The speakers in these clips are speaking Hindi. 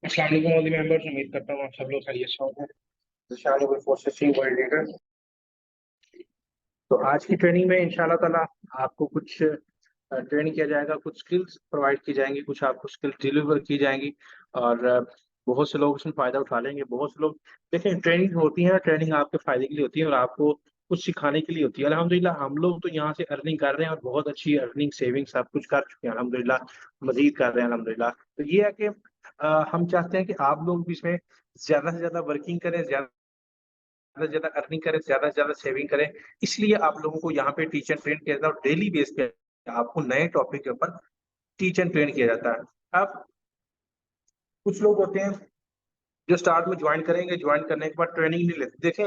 अस्सलाम वालेकुम ऑल द मेंबर्स। उम्मीद करता हूँ आप सब लोग खैरियत से होंगे। दिशान फोर्सेस टीम वर्ल्ड लीडर। तो आज की ट्रेनिंग में इंशाल्लाह ताला आपको कुछ ट्रेन किया जाएगा, कुछ स्किल्स प्रोवाइड की जाएंगी, कुछ आपको स्किल्स डिलीवर की जाएंगी और बहुत से लोग इसमें फायदा उठा लेंगे। बहुत से लोग देखिए, ट्रेनिंग होती है, ट्रेनिंग आपके फायदे के लिए होती है और आपको कुछ सिखाने के लिए होती है। अल्हम्दुलिल्लाह हम लोग तो यहाँ से अर्निंग कर रहे हैं और बहुत अच्छी अर्निंग सेविंग सब कुछ कर चुके हैं अल्हम्दुलिल्लाह, मजीद कर रहे हैं अल्हम्दुलिल्लाह। तो ये है कि हम चाहते हैं कि आप लोग भी इसमें ज्यादा से ज्यादा वर्किंग करें, ज्यादा से ज्यादा अर्निंग करें, ज्यादा से ज्यादा सेविंग करें। इसलिए आप लोगों को यहाँ पे टीच एंड ट्रेन किया जाता है और डेली बेस पे आपको नए टॉपिक के ऊपर टीच एंड ट्रेन किया जाता है। अब कुछ लोग होते हैं जो स्टार्ट में ज्वाइन करेंगे, ज्वाइन करने के बाद ट्रेनिंग नहीं लेते। देखें,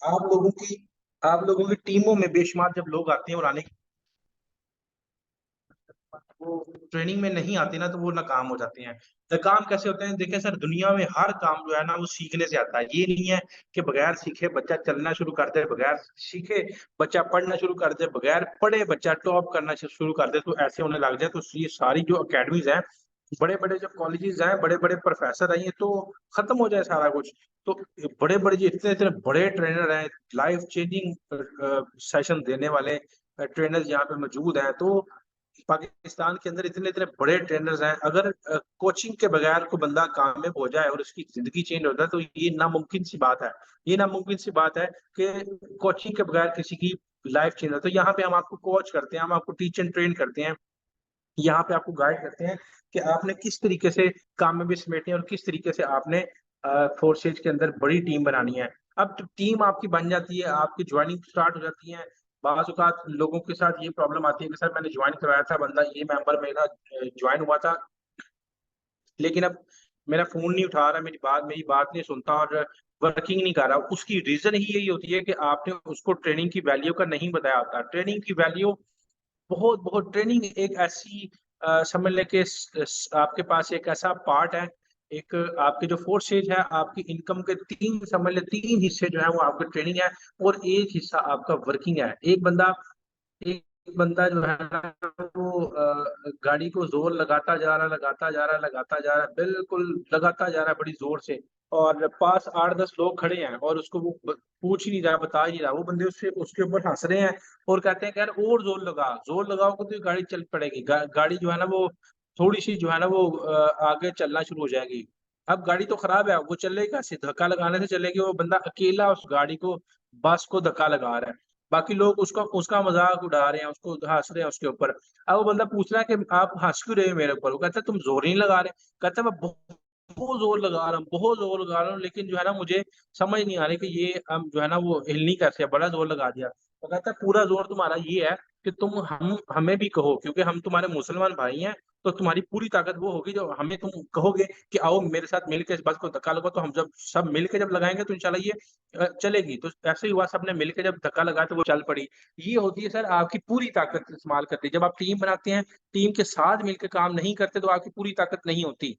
आप लोगों की टीमों में बेशुमार जब लोग आते हैं और आने वो ट्रेनिंग में नहीं आते ना, तो वो नाकाम हो जाते हैं। नाकाम कैसे होते हैं? देखिए सर, दुनिया में हर काम जो है ना वो सीखने से आता है। ये नहीं है कि बगैर सीखे बच्चा चलना शुरू कर दे, बगैर सीखे बच्चा पढ़ना शुरू कर दे, बगैर पढ़े बच्चा टॉप करना शुरू कर दे, तो ऐसे होने लग जाए। तो ये सारी जो अकेडमीज हैं, बड़े बड़े जो कॉलेजेस हैं, बड़े बड़े प्रोफेसर हैं, ये तो खत्म हो जाए सारा कुछ। तो बड़े बड़े जो इतने इतने बड़े ट्रेनर हैं, लाइफ चेंजिंग सेशन देने वाले ट्रेनर्स यहाँ पे मौजूद हैं। तो पाकिस्तान के अंदर इतने इतने बड़े ट्रेनर्स हैं। अगर कोचिंग के बगैर कोई बंदा कामयाब हो जाए और उसकी जिंदगी चेंज हो जाए, तो ये नामुमकिन सी बात है। ये नामुमकिन सी बात है कि कोचिंग के बगैर किसी की लाइफ चेंज हो। तो यहाँ पे हम आपको कोच करते हैं, हम आपको टीच एंड ट्रेन करते हैं। यहाँ पे आपको गाइड करते हैं कि आपने किस तरीके से कामयाबी समेटनी है और किस तरीके से आपने फोर्सेज के अंदर बड़ी टीम बनानी है। अब जब टीम आपकी बन जाती है, आपकी ज्वाइनिंग स्टार्ट हो जाती है। बाज़ औक़ात लोगों के साथ ये प्रॉब्लम आती है कि सर मैंने ज्वाइन करवाया था, बंदा ये मेंबर मेरा ज्वाइन हुआ था, लेकिन अब मेरा फ़ोन नहीं उठा रहा, मेरी बात नहीं सुनता और वर्किंग नहीं कर रहा। उसकी रीज़न ही यही होती है कि आपने उसको ट्रेनिंग की वैल्यू का नहीं बताया होता। ट्रेनिंग की वैल्यू बहुत बहुत ट्रेनिंग एक ऐसी समझ लें कि आपके पास एक ऐसा पार्ट है, एक आपके जो फोर्सेज है, आपकी इनकम के तीन समझ लें, तीन हिस्से जो है वो आपकी ट्रेनिंग है और एक हिस्सा आपका वर्किंग है। एक बंदा जो है ना वो गाड़ी को जोर लगाता जा रहा है, बिल्कुल लगाता जा रहा है बड़ी जोर से, और पास 8-10 लोग खड़े हैं और उसको वो पूछ ही नहीं रहा, बता ही नहीं रहा। वो बंदे उससे उसके ऊपर हंस रहे हैं और कहते हैं कि यार और जोर लगाओगे तो ये गाड़ी चल पड़ेगी। गाड़ी जो है ना वो थोड़ी सी जो है ना वो आगे चलना शुरू हो जाएगी। अब गाड़ी तो खराब है, वो चलेगा कैसे? धक्का लगाने से चलेगी। वो बंदा अकेला उस गाड़ी को, बस को धक्का लगा रहा है, बाकी लोग उसका उसका मजाक उड़ा रहे हैं, उसको हंस रहे हैं उसके ऊपर। अब वो बंदा पूछ रहा है कि आप हंस क्यों रहे हो मेरे ऊपर? वो कहता है तुम जोर नहीं लगा रहे। कहता है मैं बहुत जोर लगा रहा हूँ, बहुत जोर लगा रहा हूँ, लेकिन जो है ना मुझे समझ नहीं आ रही कि ये हम जो है ना वो हिल नहीं कैसे, बड़ा जोर लगा दिया। तो कहता है पूरा जोर तुम्हारा ये है कि तुम हम हमें भी कहो, क्योंकि हम तुम्हारे मुसलमान भाई हैं। तो तुम्हारी पूरी ताकत वो होगी जो हमें तुम कहोगे कि आओ मेरे साथ मिलके इस बस को धक्का लगाओ। तो हम जब सब मिलके जब लगाएंगे तो इंशाल्लाह ये चलेगी। तो ऐसे ही हुआ, सबने मिलके जब धक्का लगाया तो वो चल पड़ी। ये होती है सर आपकी पूरी ताकत इस्तेमाल करती है। जब आप टीम बनाते हैं, टीम के साथ मिलकर काम नहीं करते, तो आपकी पूरी ताकत नहीं होती।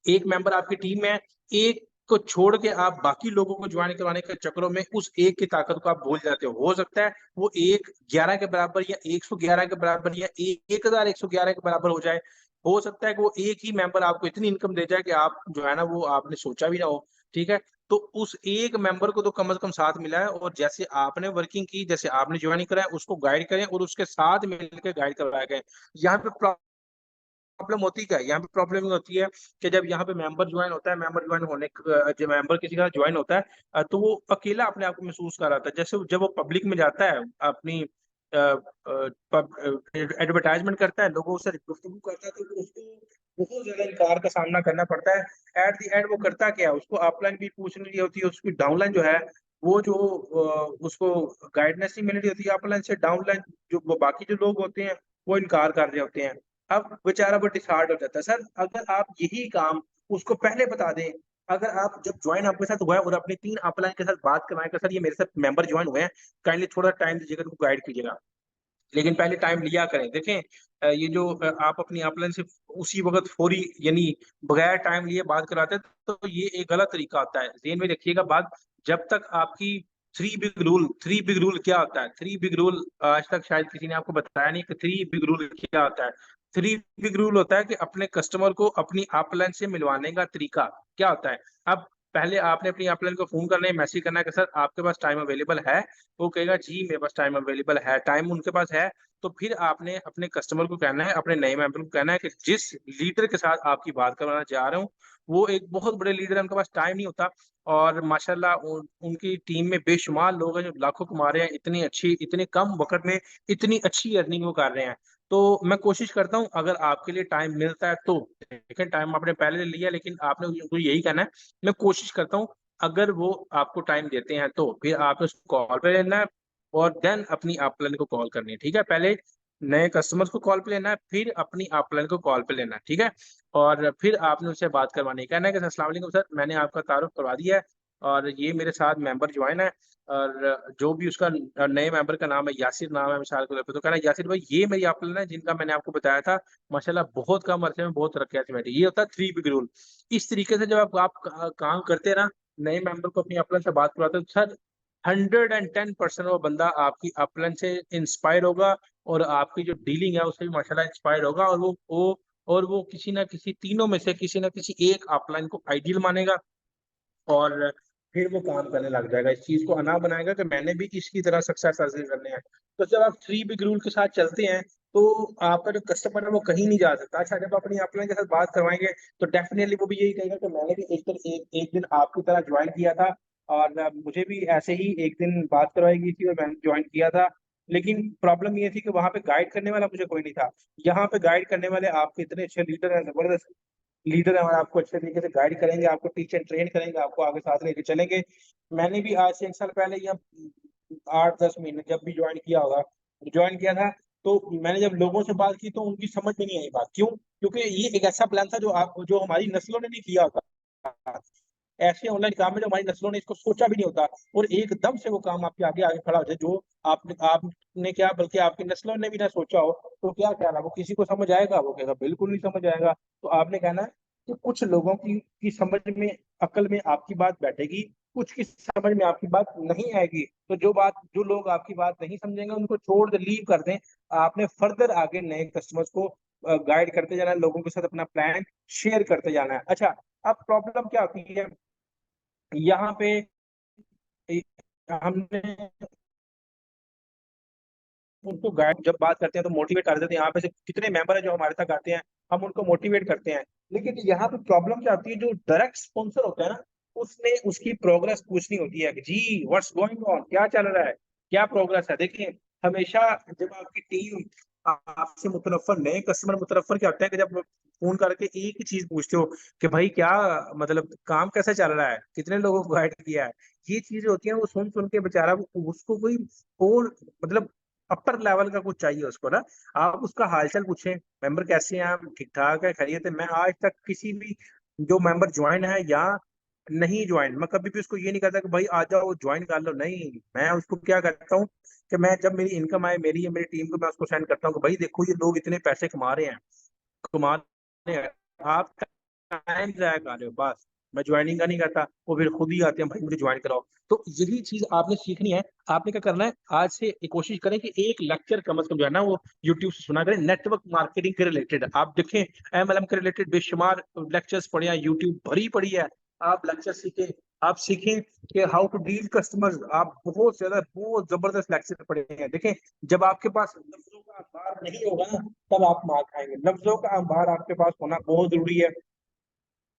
एक मेंबर आपकी टीम में, एक को छोड़ के आप बाकी लोगों को ज्वाइन करवाने के चक्करों में उस एक की ताकत को आप भूल जाते हो सकता है वो एक 11 के बराबर या 111 के बराबर या 1111 के बराबर हो जाए। हो सकता है कि वो एक ही मेंबर आपको इतनी इनकम दे जाए कि आप जो है ना वो आपने सोचा भी ना हो। ठीक है? तो उस एक मेंबर को तो कम से कम साथ मिला है, और जैसे आपने वर्किंग की, जैसे आपने ज्वाइन करा है, उसको गाइड करें और उसके साथ मिलकर गाइड करवाया गया। यहाँ पे प्रॉब्लम होती क्या है? यहाँ पे प्रॉब्लम ये होती है कि जब यहाँ पे मेंबर ज्वाइन होता है, मेंबर ज्वाइन होने जब मेंबर किसी का ज्वाइन होता है, तो वो अकेला अपने आप को महसूस कर रहा था। जैसे जब वो पब्लिक में जाता है, अपनी एडवर्टाइजमेंट करता है, लोगों से गुफ्तगू करता है, तो उसको बहुत ज्यादा इनकार का सामना करना पड़ता है। एट द एंड वो करता क्या है? उसको अपलाइन भी पूछ रही होती है, उसकी डाउनलाइन जो है वो जो उसको गाइडेंस नहीं मिल रही होती है अपलाइन से। डाउनलाइन जो वो बाकी जो लोग होते हैं वो इनकार कर रहे होते हैं। अब बेचारा वो डिसहार्ट हो जाता है। सर अगर आप यही काम उसको पहले बता दें, अगर आप जब ज्वाइन आपके साथ हुआ है और अपने 3 अपलाइन के साथ बात करवाएं कि सर ये मेरे साथ मेंबर ज्वाइन हुए हैं, काइंडली थोड़ा टाइम दीजिएगा, उनको गाइड कीजिएगा, लेकिन पहले टाइम लिया करें। देखें, ये जो आप अपनी अपलाइन से उसी वक़्त फौरी यानी बगैर टाइम लिए बात कराते हैं, तो ये एक गलत तरीका होता है। ज़हन में रखिएगा बात, जब तक आपकी 3 बिग रूल क्या होता है? 3 बिग रूल आज तक शायद किसी ने आपको बताया नहीं कि 3 बिग रूल क्या होता है। थ्री बिग रूल होता है कि अपने कस्टमर को अपनी अपलाइन से मिलवाने का तरीका क्या होता है। अब पहले आपने अपनी अपलाइन को फोन करना है, मैसेज करना है कि सर आपके पास टाइम अवेलेबल है। वो कहेगा जी मेरे पास टाइम अवेलेबल है, टाइम उनके पास है। तो फिर आपने अपने कस्टमर को कहना है, अपने नए मेंबर को कहना है कि जिस लीडर के साथ आपकी बात करवाना चाह रहे हो वो एक बहुत बड़े लीडर है, उनके पास टाइम नहीं होता। और माशाल्लाह उनकी टीम में बेशुमार लोग हैं जो लाखों कमा रहे हैं, इतनी अच्छी इतने कम वक्त में इतनी अच्छी अर्निंग वो कर रहे हैं। तो मैं कोशिश करता हूँ अगर आपके लिए टाइम मिलता है तो, देखें टाइम आपने पहले ले लिया लेकिन आपने उनको यही कहना है। मैं कोशिश करता हूँ अगर वो आपको टाइम देते हैं तो फिर आपने उसको कॉल पे लेना है और देन अपनी अपलाइन को कॉल करनी है, ठीक है। पहले नए कस्टमर्स को कॉल पे लेना है, फिर अपनी अपलाइन को कॉल पे लेना है, ठीक है। और फिर आपने उससे बात करवानी है, कहना है कि अस्सलाम वालेकुम सर, मैंने आपका तारुफ करवा दिया है और ये मेरे साथ मेंबर ज्वाइन है। और जो भी उसका नए मेंबर का नाम है, यासिर नाम है मिसाल के तौर पे, तो कहना है यासिर भाई ये मेरी अपलाइन है जिनका मैंने आपको बताया था, माशाल्लाह बहुत कम अरसे में बहुत तरक्की से बैठी। ये होता है थ्री बिग रूल। इस तरीके से जब आप काम करते हैं ना, नए मेंबर को अपनी अपलाइन से बात करवाते हैं, तो सर 110% वो बंदा आपकी अपलाइन से इंस्पायर होगा और आपकी जो डीलिंग है उससे भी माशाल्लाह इंस्पायर होगा। और वो किसी ना किसी तीनों में से किसी ना किसी एक अपलाइन को आइडियल मानेगा और फिर वो काम करने लग जाएगा, इस चीज को अना बनाएगा कि मैंने भी इसकी तरह सक्सेस हासिल करने हैं। तो जब आप थ्री बिग रूल के साथ चलते हैं तो आपका जो कस्टमर है वो कहीं नहीं जा सकता। अच्छा, जब अपनी अपलाइन के साथ बात करवाएंगे तो डेफिनेटली वो भी यही कहेगा कि मैंने भी एक दिन आपकी तरह ज्वाइन किया था और मुझे भी ऐसे ही एक दिन बात करवाई गई थी और मैंने ज्वाइन किया था। लेकिन प्रॉब्लम ये थी कि वहां पे गाइड करने वाला मुझे कोई नहीं था। यहाँ पे गाइड करने वाले आपके इतने अच्छे लीडर हैं, जबरदस्त लीडर है और आपको अच्छे तरीके से गाइड करेंगे, आपको टीच एंड ट्रेन करेंगे, आपको आगे साथ लेके चलेंगे। मैंने भी आज से 1 साल पहले या 8-10 महीने जब भी ज्वाइन किया था, तो मैंने जब लोगों से बात की तो उनकी समझ में नहीं आई बात। क्यों? क्योंकि ये एक ऐसा प्लान था जो हमारी नस्लों ने नहीं किया होता। ऐसे ऑनलाइन काम में जो हमारी नस्लों ने इसको सोचा भी नहीं होता और एकदम से वो काम आपके आगे आगे खड़ा हो जाए, जो आपने क्या बल्कि आपकी नस्लों ने भी ना सोचा हो, तो क्या कहना, वो किसी को समझ आएगा? वो कहेगा बिल्कुल नहीं समझ आएगा। तो आपने कहना है कि कुछ लोगों की समझ में, अकल में आपकी बात बैठेगी, कुछ की समझ में आपकी बात नहीं आएगी। तो जो लोग आपकी बात नहीं समझेंगे उनको छोड़ दे, लीव कर दें। आपने फर्दर आगे नए कस्टमर्स को गाइड करते जाना है, लोगों के साथ अपना प्लान शेयर करते जाना है। अच्छा, अब प्रॉब्लम क्या होती है यहाँ पे, हमने उनको गाइड जब बात करते हैं तो मोटिवेट कर देते हैं। यहाँ पे से कितने मेंबर है जो हमारे तक आते हैं, हम उनको मोटिवेट करते हैं। लेकिन यहाँ पे प्रॉब्लम क्या होती है, जो डायरेक्ट स्पॉन्सर होता है ना, उसने उसकी प्रोग्रेस पूछनी होती है कि जी व्हाट्स गोइंग ऑन, क्या चल रहा है, क्या प्रोग्रेस है। देखिए, हमेशा जब आपकी टीम आपसे मुतनफर, नए कस्टमर मुतनफर क्या होते हैं कि जब फोन करके एक ही चीज पूछते हो कि भाई क्या, मतलब काम कैसा चल रहा है, कितने लोगों को गाइड किया है, ये चीजें होती हैं। वो सुन सुन के बेचारा उसको कोई और, मतलब अपर लेवल का कुछ चाहिए उसको ना। आप उसका हालचाल पूछें, मेंबर कैसे हैं आप, ठीक ठाक है, खैरियत है। मैं आज तक किसी भी जो मेंबर ज्वाइन है या नहीं ज्वाइन, मैं कभी भी उसको ये नहीं कहता कि भाई आ जाओ ज्वाइन कर लो, नहीं। मैं उसको क्या करता हूँ कि मैं जब मेरी इनकम आए, मेरी या मेरी टीम को, मैं उसको सेंड करता हूँ कि भाई देखो ये लोग इतने पैसे कमा रहे हैं, कमा रहे हैं, आप टाइम जाया कर रहे हो बस। मैं ज्वाइनिंग का नहीं करता, वो फिर खुद ही आते हैं भाई मुझे ज्वाइन कराओ। तो यही चीज आपने सीखनी है। आपने क्या करना है, आज से एक कोशिश करें कि एक लेक्चर कम से कम जो है ना वो यूट्यूब से सुना करें, नेटवर्क मार्केटिंग के रिलेटेड। आप देखें एमएलएम के रिलेटेड बेशुमार लेक्चर्स पढ़े हैं, यूट्यूब भरी पड़ी है। आप लेक्चर सीखें, आप सीखें कि हाउ टू डील कस्टमर्स। आप बहुत ज्यादा बहुत जबरदस्त लेक्चर पढ़े हैं। देखें, जब आपके पास लफ्जों का अंबार नहीं होगा ना, तब आप मार खाएंगे। लफ्जों का अंबार आपके पास होना बहुत जरूरी है।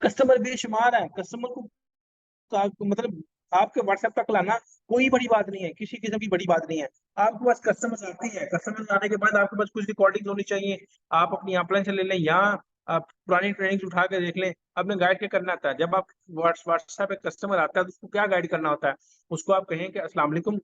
कस्टमर बेशुमार है, कस्टमर को मतलब आपके व्हाट्सएप तक लाना कोई बड़ी बात नहीं है, किसी किस्म की बड़ी बात नहीं है। आपके पास कस्टमर्स आते हैं, कस्टमर्स आने के बाद आपके पास कुछ रिकॉर्डिंग होनी चाहिए। आप अपनी अपलाइन से ले लें या आप पुरानी ट्रेनिंग उठा के देख लें। आपने गाइड क्या करना आता है, जब आप व्हाट्सएप पे कस्टमर आता है तो उसको क्या गाइड करना होता है। उसको आप कहें कि अस्सलाम वालेकुम,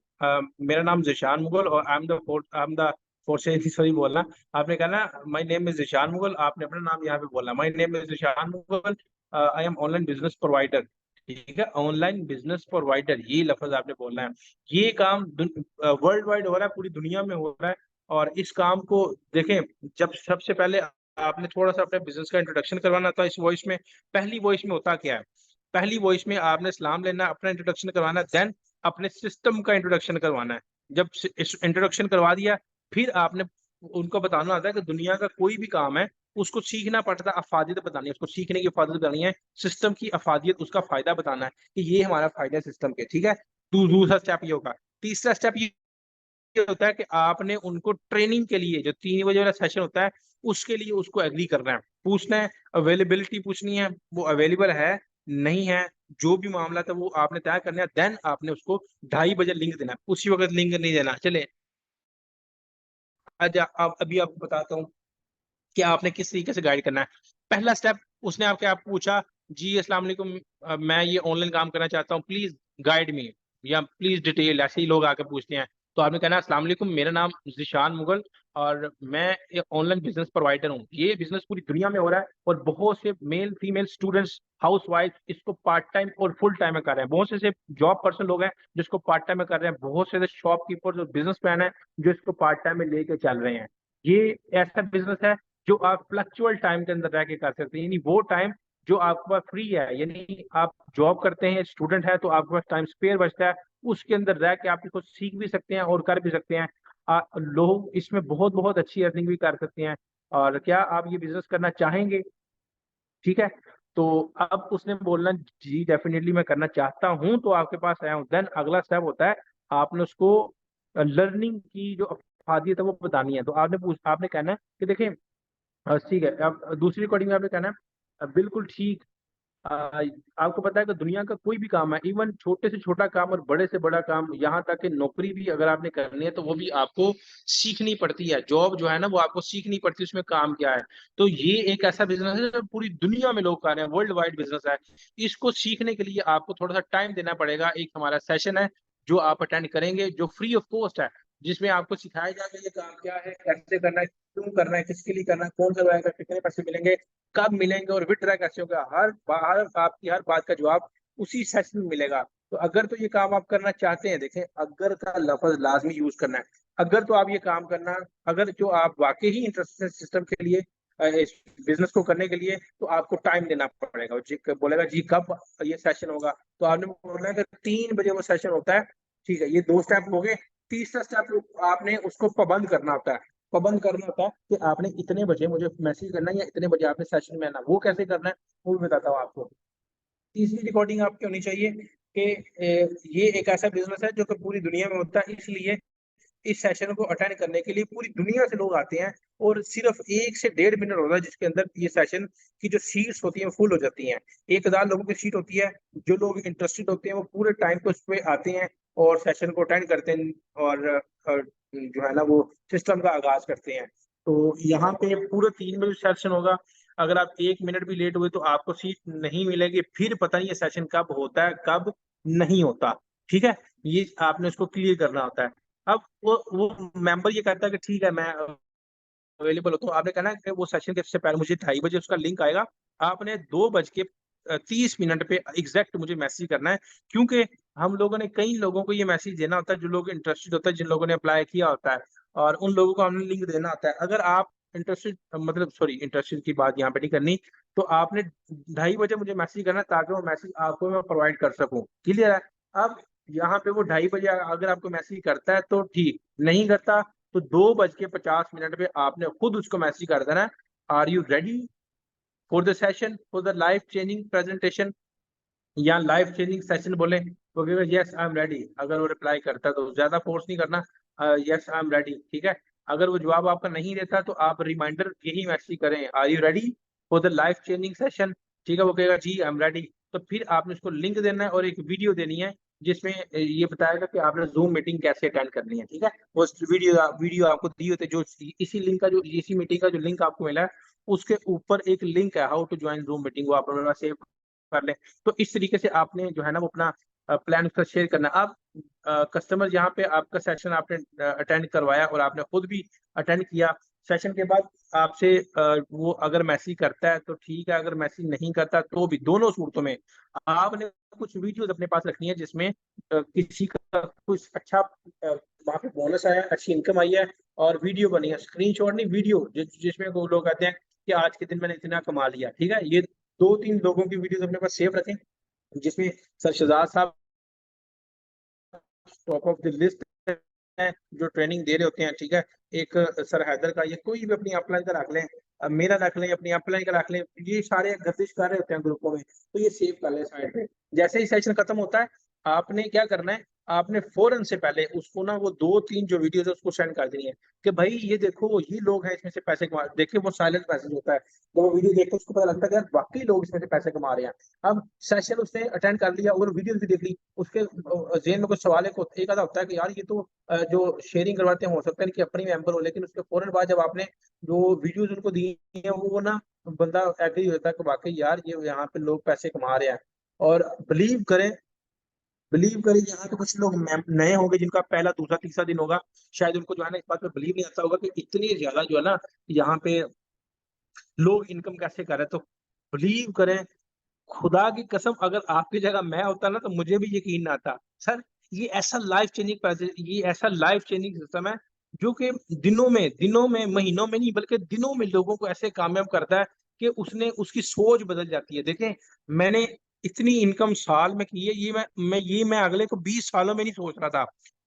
मेरा नाम जिशान मुगल और I am the force sorry बोलना। आपने कहा ना my name is Zeeshan Mughal, आपने अपना नाम यहाँ पे बोलना, my name is Zeeshan Mughal, I am online business provider. ठीक है, ऑनलाइन बिजनेस प्रोवाइडर, ये लफ्ज आपने बोलना है। ये काम वर्ल्ड वाइड हो रहा है, पूरी दुनिया में हो रहा है। और इस काम को देखें, जब सबसे पहले आपने थोड़ा सा अपने बिजनेस का इंट्रोडक्शन करवाना था इस वॉइस में। पहली वॉइस में होता क्या है, पहली वॉइस में आपने सलाम लेना, अपना इंट्रोडक्शन करवाना, देन अपने सिस्टम का इंट्रोडक्शन करवाना है। जब इंट्रोडक्शन करवा दिया, फिर आपने उनको बताना होता है कि दुनिया का कोई भी काम है उसको सीखना पड़ता है, अफादियत बतानी है, उसको सीखने की अफादियत बतानी है, सिस्टम की अफादियत, उसका फायदा बताना है कि ये हमारा फायदा है सिस्टम के, ठीक है। दूसरा स्टेप ये होगा। तीसरा स्टेप ये होता है कि आपने उनको ट्रेनिंग के लिए जो 3 बजे वाला सेशन होता है उसके लिए उसको एग्री करना है, पूछना है, अवेलेबिलिटी पूछनी है, वो अवेलेबल है नहीं है, जो भी मामला था वो आपने तय करना है। देन आपने उसको 2:30 बजे लिंक देना है, उसी वक्त लिंक नहीं देना। चले आज आप अभी आपको बताता हूँ कि आपने किस तरीके से गाइड करना है। पहला स्टेप, उसने आपके आप पूछा, जी अस्सलाम वालेकुम, मैं ये ऑनलाइन काम करना चाहता हूँ, प्लीज गाइड मी, या प्लीज डिटेल, ऐसे ही लोग आके पूछते हैं। तो आपने कहना है, अस्सलाम वालेकुम, मेरा नाम जिशान मुगल और मैं एक ऑनलाइन बिजनेस प्रोवाइडर हूँ। ये बिजनेस पूरी दुनिया में हो रहा है और बहुत से male female students, house wife इसको पार्ट टाइम और फुल टाइम में कर रहे हैं। बहुत से जॉब पर्सन लोग हैं जिसको पार्ट टाइम में कर रहे हैं, बहुत से शॉपकीपर और बिजनेस मैन है जो इसको पार्ट टाइम में लेके चल रहे हैं। ये ऐसा बिजनेस है जो आप फ्लक्चुअल टाइम के अंदर रह के कर सकते हैं, यानी वो टाइम जो आपके पास फ्री है, यानी आप जॉब करते हैं, स्टूडेंट है, तो आपके पास टाइम स्पेयर बचता है, उसके अंदर रह के आप इसको सीख भी सकते हैं और कर भी सकते हैं। लोग इसमें बहुत बहुत अच्छी अर्निंग भी कर सकते हैं। और क्या आप ये बिजनेस करना चाहेंगे? ठीक है। तो अब उसने बोलना, जी डेफिनेटली मैं करना चाहता हूं, तो आपके पास आया हूं। देन अगला स्टेप होता है, आपने उसको लर्निंग की जो अफादियत है वो बतानी है। तो आपने कहना है कि देखिए, ठीक है, अब दूसरी रिकॉर्डिंग में आपने कहना है, बिल्कुल ठीक, अ, आपको पता है कि दुनिया का कोई भी काम है, इवन छोटे से छोटा काम और बड़े से बड़ा काम, यहाँ तक कि नौकरी भी अगर आपने करनी है तो वो भी आपको सीखनी पड़ती है। जॉब जो है ना वो आपको सीखनी पड़ती है, उसमें काम क्या है। तो ये एक ऐसा बिजनेस है जो पूरी दुनिया में लोग कर रहे हैं, वर्ल्ड वाइड बिजनेस है। इसको सीखने के लिए आपको थोड़ा सा टाइम देना पड़ेगा। एक हमारा सेशन है जो आप अटेंड करेंगे, जो फ्री ऑफ कॉस्ट है, जिसमें आपको सिखाया जाएगा ये काम क्या है, कैसे करना है, क्यों करना है, किसके लिए करना है, कौन सा रहेगा, कितने पैसे मिलेंगे, कब मिलेंगे और विड्रा कैसे होगा, हर आपकी हर बात का जवाब उसी सेशन में मिलेगा। तो अगर तो ये काम आप करना चाहते हैं, देखें अगर का लफ्ज लाजमी यूज करना है। अगर तो आप ये काम करना, अगर जो आप वाकई ही इंटरेस्टेड सिस्टम के लिए, इस बिजनेस को करने के लिए, तो आपको टाइम देना पड़ेगा। जी बोलेगा, जी कब ये सेशन होगा, तो आपने बोलना है कि 3 बजे वो सेशन होता है। ठीक है, ये 2 स्टेप हो गए। तीसरा स्टेप, आपने उसको पाबंद करना होता है। पाबंद करना होता है कि आपने इतने बजे मुझे मैसेज करना है या इतने बजे आपने सेशन में आना। वो कैसे करना है वो भी बताता हूँ आपको। तीसरी रिकॉर्डिंग आपकी होनी चाहिए कि ये एक ऐसा बिजनेस है जो कि पूरी दुनिया में होता है, इसलिए इस सेशन को अटेंड करने के लिए पूरी दुनिया से लोग आते हैं। और सिर्फ 1 से 1.5 मिनट होता है जिसके अंदर ये सेशन की जो सीट्स होती हैं फुल हो जाती हैं। 1,000 लोगों की सीट होती है। जो लोग इंटरेस्टेड होते हैं वो पूरे टाइम पे उस पर आते हैं और सेशन को अटेंड करते हैं और जो है ना वो सिस्टम का आगाज करते हैं। तो यहाँ पे पूरे 3 बजे सेशन होगा। अगर आप 1 मिनट भी लेट हुए तो आपको सीट नहीं मिलेगी। फिर पता नहीं ये सेशन कब होता है कब नहीं होता। ठीक है, ये आपने उसको क्लियर करना होता है। अब वो मेंबर ये कहता है कि ठीक है मैं अवेलेबल हो, तो आपने कहना है कि वो सेशन के से पहले मुझे 2:30 बजे उसका लिंक आएगा। आपने 2:30 पे एग्जैक्ट मुझे मैसेज करना है, क्योंकि हम लोगों ने कई लोगों को ये मैसेज देना होता है जो लोग इंटरेस्टेड होता है, जिन लोगों ने अप्लाई किया होता है, और उन लोगों को हमने लिंक देना होता है। अगर आप इंटरेस्टेड, मतलब सॉरी, इंटरेस्टेड की बात यहाँ पे नहीं करनी, तो आपने 2:30 बजे मुझे मैसेज करना है ताकि वो मैसेज आपको मैं प्रोवाइड कर सकूँ। क्लियर है? अब यहाँ पे वो 2:30 बजे अगर आपको मैसेज करता है तो ठीक, नहीं करता तो 2:50 पे आपने खुद उसको मैसेज कर देना है, are you ready for the session, for the life changing presentation, या लाइफ चेंजिंग सेशन बोले तो कहेगा यस आई एम रेडी। अगर वो रिप्लाई करता है तो ज्यादा फोर्स नहीं करना, यस आई एम रेडी, ठीक है। अगर वो जवाब आपका नहीं देता तो आप रिमाइंडर यही मैसेज करें, are you ready for the life changing session, ठीक है। वो कहेगा जी आई एम रेडी। तो फिर आपने उसको लिंक देना है और एक वीडियो देनी है जिसमें ये बताएगा कि आपने जूम मीटिंग कैसे अटेंड करनी है, ठीक है। वो वीडियो आपको दी होती है, जो इसी लिंक का जो इसी मीटिंग का जो लिंक आपको मिला है उसके ऊपर एक लिंक है, how to join Zoom meeting, वो आप अपने पास सेव कर लें। तो इस तरीके से आपने जो है ना वो अपना प्लान उसका शेयर करना। अब कस्टमर यहाँ पे आपका सेशन आपने अटेंड करवाया और आपने खुद भी अटेंड किया। सेशन के बाद आपसे वो अगर मैसेज करता है तो ठीक है, अगर मैसेज नहीं करता तो भी, दोनों सूरतों में आपने कुछ वीडियोस अपने पास रखनी है जिसमें किसी का कुछ अच्छा वहाँ पे बोनस आया, अच्छी इनकम आई है और वीडियो बनी है, स्क्रीनशॉट नहीं वीडियो, जिसमें वो लोग कहते हैं कि आज के दिन मैंने इतना कमा लिया। ठीक है, ये 2-3 लोगों की वीडियोस अपने पास सेव रखें जिसमें सर शहजाद साहब टॉप ऑफ द लिस्ट है जो ट्रेनिंग दे रहे होते हैं, ठीक है। एक सर हैदर का, या कोई भी अपनी अपलाइन का रख लें, मेरा रख लें, अपनी अपलाइन का रख लें, ये सारे गर्दिश कर रहे होते हैं ग्रुपों में, तो ये सेव कर लें साइड पे। जैसे ही सेशन खत्म होता है, आपने क्या करना है, आपने फौरन से पहले उसको ना वो 2-3 जो वीडियोज़ है उसको सेंड कर देनी है कि भाई ये देखो ये लोग हैं इसमें से पैसे कमा, देखिए वो साइलेंट मैसेज होता है, जब वो वीडियो देखते हैं उसको पता लगता है कि यार वाक़ई लोग इसमें से पैसे कमा रहे हैं। अब सेशन उसने अटेंड कर लिया और वीडियोज़ भी देख ली, उसके ज़हन में कुछ सवाल एक आधा होता है कि यार ये तो जो शेयरिंग करवाते हैं हो सकता है इनके अपने मेंबर हो, लेकिन उसके फौरन बाद जब आपने जो वीडियोज़ उनको दी हैं वो ना बंदा एग्री हो जाता है कि वाक़ई यार ये यहाँ पे लोग पैसे कमा रहे हैं। और बिलीव करें, यहाँ पे कुछ लोग नए होंगे जिनका पहला, दूसरा, तीसरा दिन होगा, शायद उनको जो है ना इस बात पे बिलीव नहीं आता होगा कि इतनी ज़्यादा जो है ना यहाँ पे लोग इनकम कैसे कर रहे हैं। तो बिलीव करें, खुदा की कसम अगर आपकी जगह मैं होता ना तो मुझे भी यकीन ना आता। सर ये ऐसा लाइफ चेंजिंग सिस्टम है जो कि दिनों में, महीनों में नहीं बल्कि दिनों में लोगों को ऐसे कामयाब करता है कि उसने उसकी सोच बदल जाती है। देखें, मैंने इतनी इनकम साल में की है, ये मैं अगले को 20 सालों में नहीं सोच रहा था।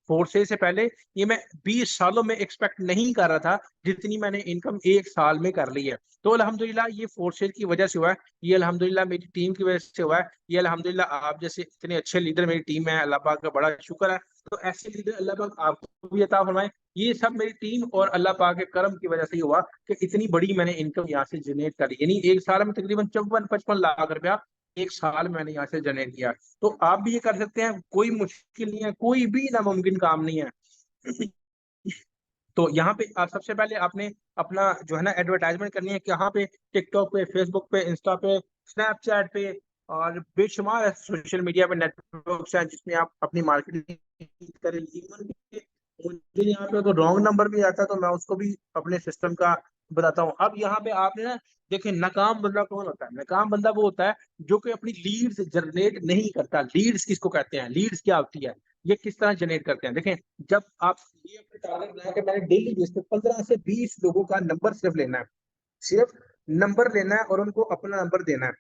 फोर्से से पहले ये मैं 20 सालों में एक्सपेक्ट नहीं कर रहा था, जितनी मैंने इनकम 1 साल में कर ली है। तो अल्हम्दुलिल्लाह ये फोर्सेस की वजह से हुआ है, ये अल्हम्दुलिल्लाह मेरी टीम की वजह से हुआ है, ये अल्हम्दुलिल्लाह आप जैसे इतने अच्छे लीडर मेरी टीम में है, अल्लाह पाक का बड़ा शुक्र है। तो ऐसे लीडर अल्लाह पाक आपको भी अता फरमाए। ये सब मेरी टीम और अल्लाह पाक के करम की वजह से ही हुआ कि इतनी बड़ी मैंने इनकम यहाँ से जनरेट करी। यानी 1 साल में तकरीबन 54-55 लाख रुपया 1 साल में मैंने यहाँ से जनरेट किया। तो आप भी ये कर सकते हैं, कोई मुश्किल नहीं है, कोई भी नामुमकिन काम नहीं है। तो यहाँ पे आप सबसे पहले आपने अपना जो है ना एडवर्टाइजमेंट करनी है, कहाँ पे, टिकटॉक पे, फेसबुक पे, इंस्टा पे, स्नैपचैट पे और बेशुमार सोशल मीडिया पे नेटवर्क्स हैं जिसमें आप अपनी मार्केटिंग करें। इवन कि मुझे यहाँ पे अगर रॉन्ग नंबर भी आता है तो मैं उसको भी अपने सिस्टम का बताता हूँ। अब यहाँ पे आपने ना देखिए, नाकाम बंदा कौन होता है? नाकाम बंदा वो होता है जो कि अपनी लीड्स जनरेट नहीं करता। लीड्स किसको कहते हैं? लीड्स क्या होती है? ये किस तरह जनरेट करते हैं? देखें, जब आप ये अपने टारगेट बनाया कि मैंने डेली बेस पे 15 से 20 लोगों का नंबर सिर्फ लेना है, सिर्फ नंबर लेना है और उनको अपना नंबर देना है।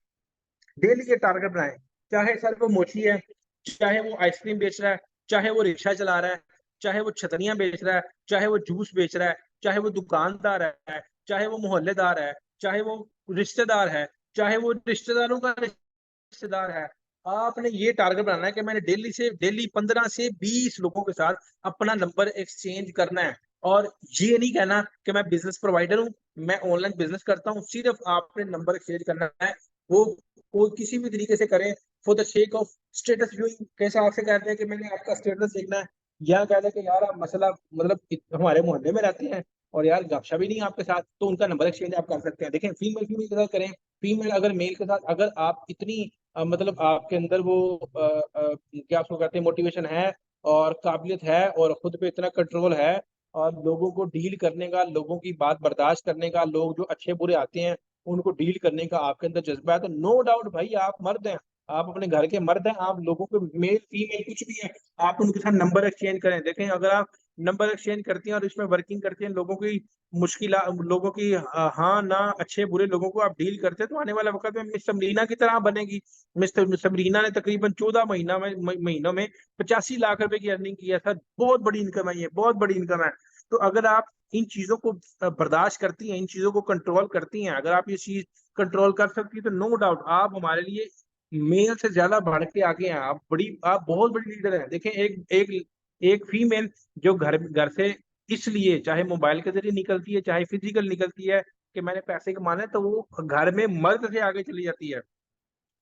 डेली ये टारगेट बनाएं, चाहे सर वो मोची है, चाहे वो आइसक्रीम बेच रहा है, चाहे वो रिक्शा चला रहा है, चाहे वो छतरियां बेच रहा है, चाहे वो जूस बेच रहा है, चाहे वो दुकानदार है, चाहे वो मोहल्लेदार है, चाहे वो रिश्तेदार है, चाहे वो रिश्तेदारों का रिश्तेदार है। आपने ये टारगेट बनाना है कि मैंने डेली 15 से 20 लोगों के साथ अपना नंबर एक्सचेंज करना है। और ये नहीं कहना कि मैं बिजनेस प्रोवाइडर हूँ, मैं ऑनलाइन बिजनेस करता हूँ, सिर्फ आपने नंबर एक्सचेंज करना है। वो किसी भी तरीके से करें, for the sake of status viewing. कैसे आपसे कहते हैं कि मैंने आपका स्टेटस देखना है, या कहते हैं कि यार आप मसला मतलब हमारे मोहल्ले में रहते हैं और यार गपशप भी नहीं है आपके साथ, तो उनका नंबर एक्सचेंज आप कर सकते हैं। देखें, फीमेल फीमेल के साथ करें, फीमेल अगर मेल के साथ, अगर आप इतनी मतलब आपके अंदर वो क्या उसको कहते हैं, मोटिवेशन है और काबिलियत है और खुद पे इतना कंट्रोल है और लोगों को डील करने का, लोगों की बात बर्दाश्त करने का, लोग जो अच्छे बुरे आते हैं उनको डील करने का आपके अंदर जज्बा है, तो नो डाउट भाई आप मर्द हैं, आप अपने घर के मर्द हैं, आप लोगों को मेल फीमेल कुछ भी है, आप उनके साथ नंबर एक्सचेंज करें। देखें, अगर आप नंबर एक्सचेंज करती हैं और इसमें वर्किंग करती हैं, लोगों की लोगों की हाँ ना, अच्छे बुरे लोगों को आप डील करते हैं, तो आने वाला वक्त में मिस समरीना की तरह बनेगी। मिस्टर समरीना ने तकरीबन 14 महीनों में 85 लाख रुपए की अर्निंग की है। सर बहुत बड़ी इनकम है, ये बहुत बड़ी इनकम है। तो अगर आप इन चीजों को बर्दाश्त करती हैं, इन चीजों को कंट्रोल करती हैं, अगर आप ये चीज कंट्रोल कर सकती है, तो नो डाउट आप हमारे लिए मेल से ज्यादा बढ़ के आगे हैं। आप बहुत बड़ी लीडर हैं। देखें, एक एक एक फीमेल जो घर घर से इसलिए चाहे मोबाइल के जरिए निकलती है, चाहे फिजिकल निकलती है कि मैंने पैसे कमाने हैं, तो वो घर में मर्द से आगे चली जाती है।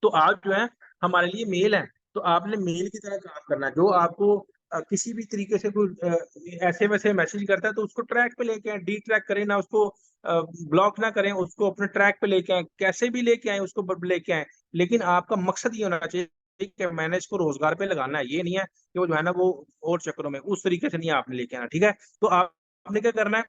तो आप जो है हमारे लिए मेल है, तो आपने मेल की तरह काम करना है। जो आपको किसी भी तरीके से कोई ऐसे वैसे मैसेज करता है तो उसको ट्रैक पे लेके आए, डी ट्रैक करें ना उसको, ब्लॉक ना करें उसको, अपने ट्रैक पे लेके आए, कैसे भी लेके आए उसको लेके आए। लेकिन आपका मकसद ये होना चाहिए कि मैंने इसको रोजगार पे लगाना है, ये नहीं है कि वो जो है ना वो और चक्करों में, उस तरीके से नहीं आपने लेके आना। ठीक है, तो आपने क्या करना है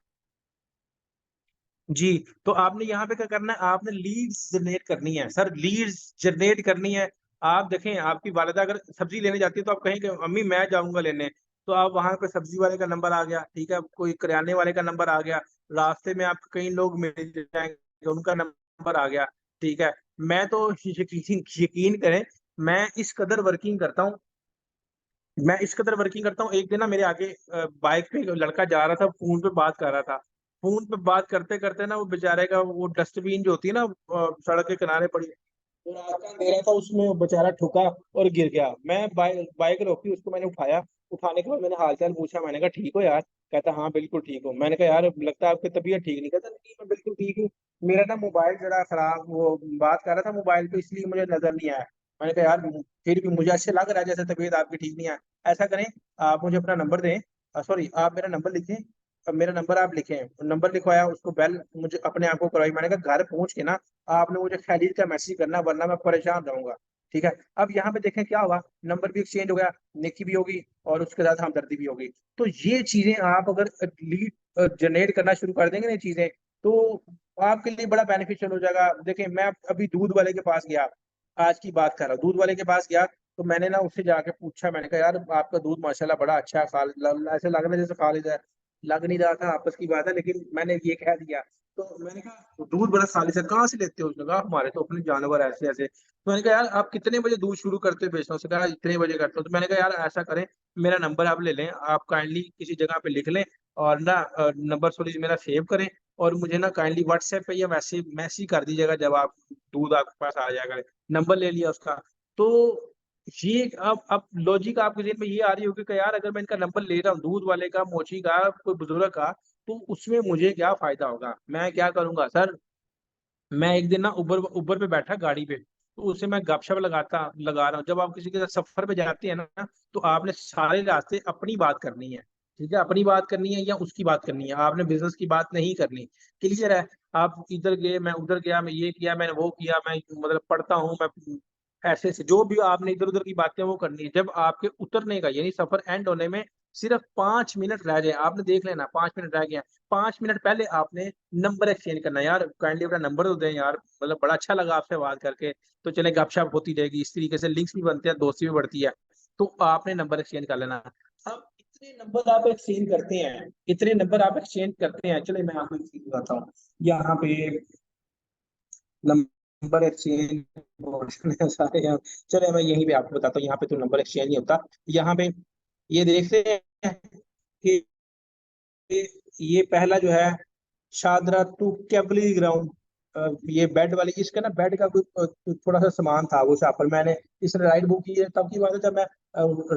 जी, तो आपने यहाँ पे क्या करना है, आपने लीड्स जनरेट करनी है। सर लीड्स जनरेट करनी है। आप देखें, आपकी वालिदा अगर सब्जी लेने जाती है तो आप कहें कि अम्मी मैं जाऊंगा लेने, तो आप वहां पे सब्जी वाले का नंबर आ गया, ठीक है, कोई करियाने वाले का नंबर आ गया, रास्ते में आपको कई लोग मिल जाएंगे उनका नंबर आ गया। ठीक है, मैं तो यकीन यकीन करें, मैं इस कदर वर्किंग करता हूँ मैं इस कदर वर्किंग करता हूँ, एक दिन ना मेरे आगे बाइक पे एक लड़का जा रहा था, फ़ोन पे बात कर रहा था। फ़ोन पे बात करते-करते ना वो बेचारे का वो डस्टबिन जो होती है ना सड़क के किनारे पड़ी है, वो रात का अंधेरा था, उसमें वो बेचारा ठुका और गिर गया। मैं बाइक रोकी, उसको मैंने उठाया, उठाने के बाद मैंने हाल-चाल पूछा, मैंने कहा, "ठीक हो यार?" कहता, "हाँ, बिल्कुल ठीक हूँ।" मैंने कहा, "यार लगता है आपकी तबीयत ठीक नहीं।" कहता, "नहीं, मैं बिल्कुल ठीक हूँ। मेरा ना मोबाइल ज़रा खराब वो बात कर रहा था मोबाइल पे इसलिए मुझे नज़र नहीं आया।" मैंने कहा, "यार फिर भी मुझे ऐसे लग रहा है जैसे तबीयत आपकी ठीक नहीं है। ऐसा करें, आप मुझे अपना नंबर दें सॉरी आप मेरा नंबर लिखें मेरा नंबर आप लिखें। नंबर लिखवाया, उसको बेल मुझे अपने आप को करवाई। मैंने कहा घर पहुँच के ना आपने मुझे खैरियत का मैसेज करना वरना मैं परेशान रहूँगा, ठीक है? अब यहाँ पे देखें क्या हुआ, नंबर भी एक्सचेंज हो गया, नेकी भी होगी और उसके साथ हमदर्दी भी होगी। तो ये चीज़ें आप अगर लीड जनरेट करना शुरू कर देंगे ना ये चीज़ें, तो आपके लिए बड़ा बेनिफिशियल हो जाएगा। देखिए मैं अभी दूध वाले के पास गया, आज की बात कर रहा हूँ, दूध वाले के पास गया तो मैंने ना उससे जाके पूछा, मैंने कहा यार आपका दूध माशाल्लाह बड़ा अच्छा है, खाल ल ऐसे लग रहा है जैसे खालिद है। लग नहीं रहा था आपस की बात है लेकिन मैंने ये कह दिया। तो मैंने कहा दूध बड़ा खालिद है, कहाँ से लेते हो? उसने कहा हमारे तो अपने जानवर ऐसे-ऐसे। तो मैंने कहा यार आप कितने बजे दूध शुरू करते हो बेचना? उसने कहा इतने बजे करता हूँ। तो मैंने कहा यार ऐसा करें, मेरा नंबर आप ले लें, आप काइंडली किसी जगह पे लिख लें और ना नंबर थोड़ी मेरा सेव करें और मुझे ना काइंडली व्हाट्सएप पे या वैसे मैसेज कर दीजिएगा जब आप दूध आपके पास आ जाया करे। नंबर ले लिया उसका। तो ये अब लॉजिक आपके ज़हन में ये आ रही होगी कि यार अगर मैं इनका नंबर ले रहा हूँ दूध वाले का, मोची का, कोई बुज़ुर्ग का, तो उसमें मुझे क्या फ़ायदा होगा? मैं क्या करूँगा सर, मैं एक दिन ना उबर पे बैठा गाड़ी पे, तो उससे मैं गपशप लगा रहा हूँ। जब आप किसी के साथ सफ़र पे जाते हैं ना, तो आपने सारे रास्ते अपनी बात करनी है, ठीक है? अपनी बात करनी है या उसकी बात करनी है, आपने बिज़नेस की बात नहीं करनी। क्लियर है? आप इधर गए, मैं उधर गया, मैं ये किया, मैंने वो किया, मैं मतलब पढ़ता हूँ, मैं ऐसे-ऐसे जो भी आपने इधर-उधर की बातें वो करनी है। जब आपके उतरने का यानी सफ़र एंड होने में सिर्फ़ 5 मिनट रह जाएँ, आपने देख लेना 5 मिनट रह गए हैं, 5 मिनट पहले आपने नंबर एक्सचेंज करना है, यार काइंडली अपना नंबर तो दें यार, मतलब बड़ा अच्छा लगा आपसे बात करके, तो चलें गपशप होती रहेगी, इस तरीके से लिंक्स भी बनते हैं, दोस्ती भी बढ़ती है। तो आपने नंबर एक्सचेंज कर लेना। अब इतने नंबर आप एक्सचेंज करते हैं, इतने नंबर आप एक्सचेंज करते हैं, चलिए मैं आपको एक चीज़ बताता हूँ। यहाँ पे नंबर एक्सचेंज ऑप्शन है सारे यहाँ। चलिए मैं यहीं पे आपको बताता हूँ, यहाँ पे तो नंबर एक्सचेंज नहीं होता। यहाँ पे ये देखते हैं कि ये पहला जो है शादरा टू कैवली ग्राउंड ये बेड वाली इसका ना बेड का थोड़ा सा सामान था वो शॉप पर मैंने इसने राइड बुक की है तब की बात है जब मैं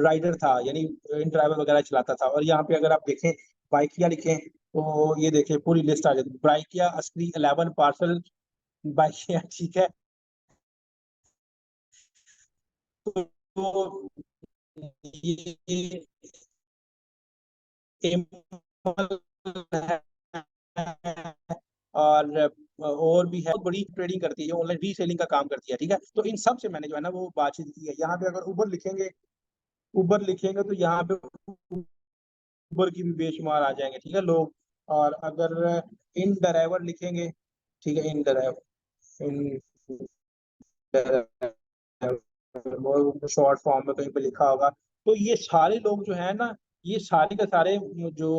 राइडर था यानी इन ड्राइवर वगैरह चलाता था और यहाँ पे अगर आप देखें बाइकिया लिखें तो ये देखें पूरी लिस्ट आ जाती है बाइकिया अस्क्री 11 पार्सल बाइकिया ठीक है तो ये और भी है बहुत बड़ी ट्रेडिंग करती है जो ऑनलाइन रीसेलिंग का काम करती है ठीक है तो इन सब से मैंने जो है ना वो बातचीत की है यहाँ पे अगर उबर लिखेंगे तो यहाँ पे उबर की भी बेशुमार आ जाएंगे ठीक है लोग और अगर इन ड्राइवर लिखेंगे ठीक है इन ड्राइवर इन वो शॉर्ट फॉर्म में कहीं पे लिखा होगा तो ये सारे लोग जो है ना ये सारे के सारे जो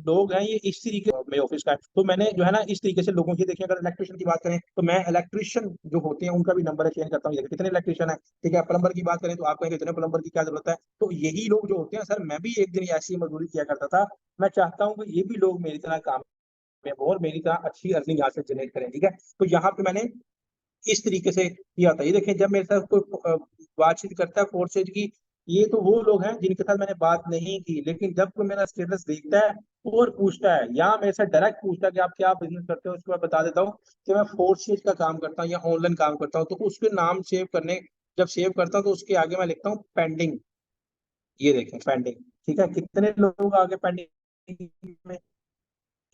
लोग हैं ये इस तरीके मेरे ऑफिस का है तो मैंने जो है ना इस तरीके से लोगों की देखिए अगर इलेक्ट्रिशियन की बात करें तो मैं इलेक्ट्रिशियन जो होते हैं उनका भी नंबर चेंज करता हूँ कितने इलेक्ट्रिशियन है ठीक है प्लम्बर की बात करें तो आप कहेंगे इतने प्लम्बर की क्या जरूरत है तो यही लोग जो होते हैं सर मैं भी एक दिन ऐसी मजदूरी किया करता था मैं चाहता हूँ कि ये भी लोग मेरी तरह काम में हो और मेरी तरह अच्छी अर्निंग यहाँ से जनरेट करें ठीक है तो यहाँ पे मैंने इस तरीके से किया था। ये देखिए जब मेरे साथ कोई बातचीत करता है फोर्सेज की, ये तो वो लोग हैं जिनके साथ मैंने बात नहीं की, लेकिन जब कोई मेरा स्टेटस देखता है और पूछता है या मेरे से डायरेक्ट पूछता है कि आप क्या बिज़नेस करते हो? उसको मैं बता देता हूँ कि मैं फोर्सेज का काम करता हूँ या ऑनलाइन काम करता हूँ। तो उसके नाम सेव करने जब सेव करता हूँ तो उसके आगे मैं लिखता हूँ पेंडिंग, ये देखें पेंडिंग, ठीक है? कितने लोग आगे पेंडिंग में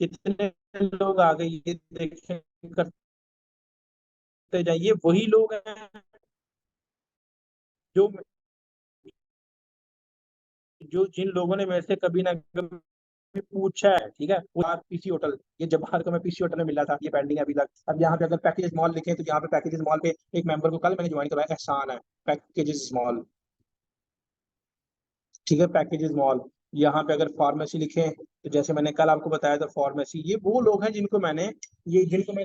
कितने लोग आ गए ये देखें करते जाइए, वही लोग हैं जो जो जिन लोगों ने मेरे से कभी ना कभी पूछा है, ठीक है? वो यार पीसी होटल, ये जवाहर का मैं पीसी होटल में मिला था, ये पेंडिंग है अभी तक। अब यहाँ पे अगर पैकेजेस मॉल लिखें तो यहाँ पे पैकेजेस मॉल पे एक मेंबर को कल मैंने ज्वाइन करवाया एहसान है, पैकेजेस मॉल, ठीक है? Packages mall. यहाँ पे अगर फार्मेसी लिखें, तो जैसे मैंने कल आपको बताया था फार्मेसी, ये वो लोग हैं जिनको मैं